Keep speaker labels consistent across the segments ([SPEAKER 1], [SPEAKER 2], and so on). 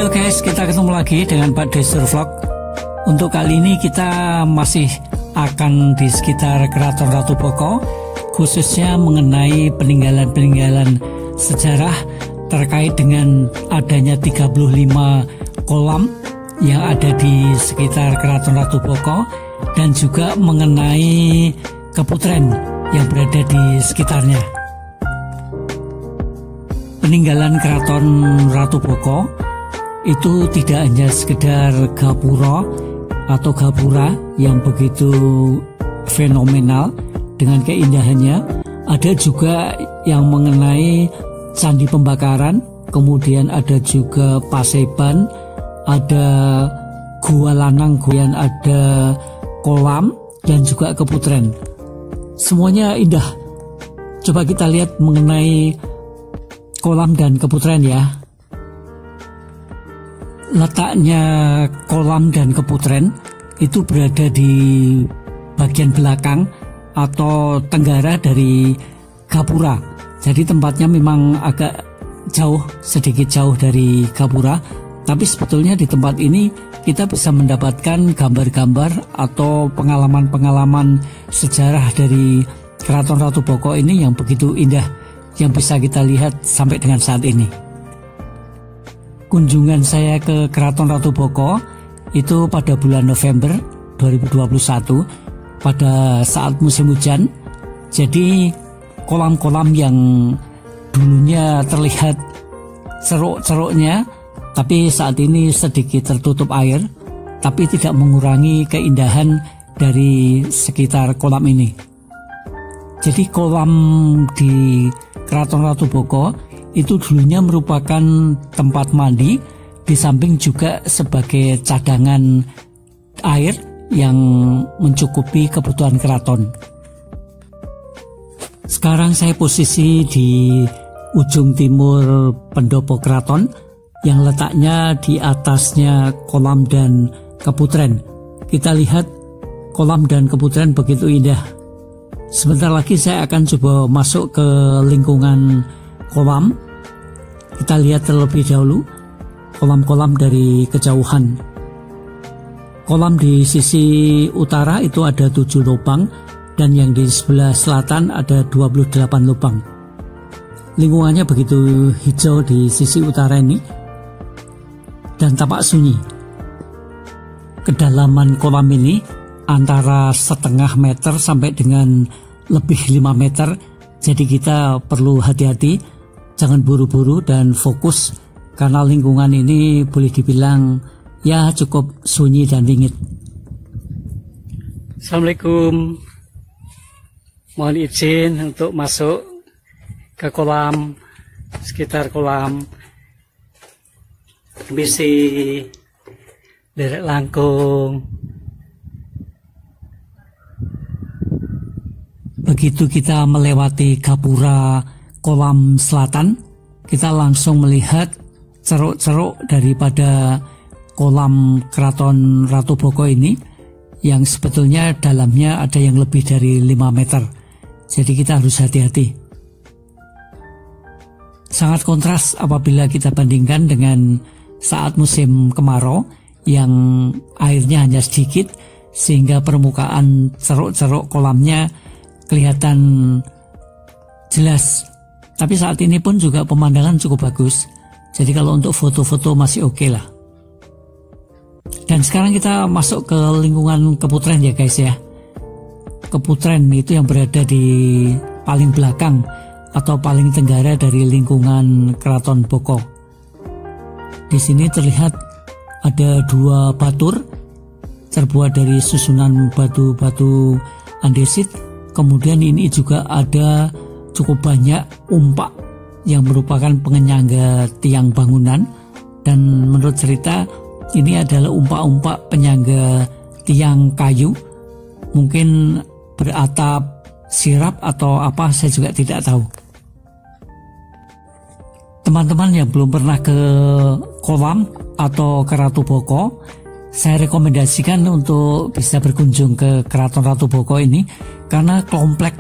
[SPEAKER 1] Halo guys, kita ketemu lagi dengan Pak Desur Vlog. Untuk kali ini kita masih akan di sekitar Keraton Ratu Boko, khususnya mengenai peninggalan-peninggalan sejarah terkait dengan adanya 35 kolam yang ada di sekitar Keraton Ratu Boko, dan juga mengenai keputren yang berada di sekitarnya. Peninggalan Keraton Ratu Boko itu tidak hanya sekedar gapura atau gapura yang begitu fenomenal dengan keindahannya, ada juga yang mengenai candi pembakaran, kemudian ada juga paseban, ada gua lanang, kemudian ada kolam dan juga keputren. Semuanya indah. Coba kita lihat mengenai kolam dan keputren ya. Letaknya kolam dan keputren itu berada di bagian belakang atau tenggara dari gapura. Jadi tempatnya memang agak jauh, sedikit jauh dari gapura, tapi sebetulnya di tempat ini kita bisa mendapatkan gambar-gambar atau pengalaman-pengalaman sejarah dari Keraton Ratu Boko ini yang begitu indah, yang bisa kita lihat sampai dengan saat ini. Kunjungan saya ke Keraton Ratu Boko itu pada bulan November 2021 pada saat musim hujan. Jadi kolam-kolam yang dulunya terlihat ceruk-ceruknya, tapi saat ini sedikit tertutup air, tapi tidak mengurangi keindahan dari sekitar kolam ini. Jadi kolam di Keraton Ratu Boko itu dulunya merupakan tempat mandi, di samping juga sebagai cadangan air yang mencukupi kebutuhan keraton. Sekarang saya posisi di ujung timur pendopo keraton yang letaknya di atasnya kolam dan keputren. Kita lihat kolam dan keputren begitu indah. Sebentar lagi saya akan coba masuk ke lingkungan kolam. Kita lihat terlebih dahulu kolam-kolam dari kejauhan. Kolam di sisi utara itu ada 7 lubang, dan yang di sebelah selatan ada 28 lubang. Lingkungannya begitu hijau di sisi utara ini dan tampak sunyi. Kedalaman kolam ini antara setengah meter sampai dengan lebih 5 meter. Jadi kita perlu hati-hati, jangan buru-buru dan fokus, karena lingkungan ini boleh dibilang ya cukup sunyi dan dingin. Assalamualaikum. Mohon izin untuk masuk ke kolam, sekitar kolam Bisi, Derek Langkung. Begitu kita melewati gapura kolam selatan, kita langsung melihat ceruk-ceruk daripada kolam Keraton Ratu Boko ini, yang sebetulnya dalamnya ada yang lebih dari 5 meter. Jadi kita harus hati-hati. Sangat kontras apabila kita bandingkan dengan saat musim kemarau yang airnya hanya sedikit, sehingga permukaan ceruk-ceruk kolamnya kelihatan jelas. Tapi saat ini pun juga pemandangan cukup bagus. Jadi kalau untuk foto-foto masih oke lah. Dan sekarang kita masuk ke lingkungan keputren ya guys ya. Keputren itu yang berada di paling belakang atau paling tenggara dari lingkungan Keraton Boko. Di sini terlihat ada 2 batur terbuat dari susunan batu-batu andesit. Kemudian ini juga ada cukup banyak umpak yang merupakan penyangga tiang bangunan, dan menurut cerita ini adalah umpak-umpak penyangga tiang kayu, mungkin beratap sirap atau apa, saya juga tidak tahu. Teman-teman yang belum pernah ke kolam atau ke Ratu Boko, saya rekomendasikan untuk bisa berkunjung ke Keraton Ratu Boko ini, karena komplek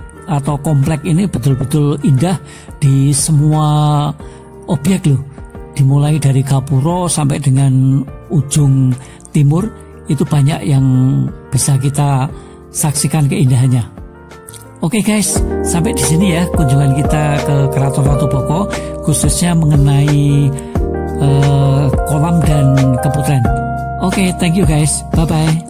[SPEAKER 1] ini betul-betul indah di semua objek loh. dimulai dari Gapuro sampai dengan ujung timur, itu banyak yang bisa kita saksikan keindahannya. Oke guys, sampai di sini ya kunjungan kita ke Keraton Ratu Boko, khususnya mengenai kolam dan keputren. Oke, thank you guys, bye bye.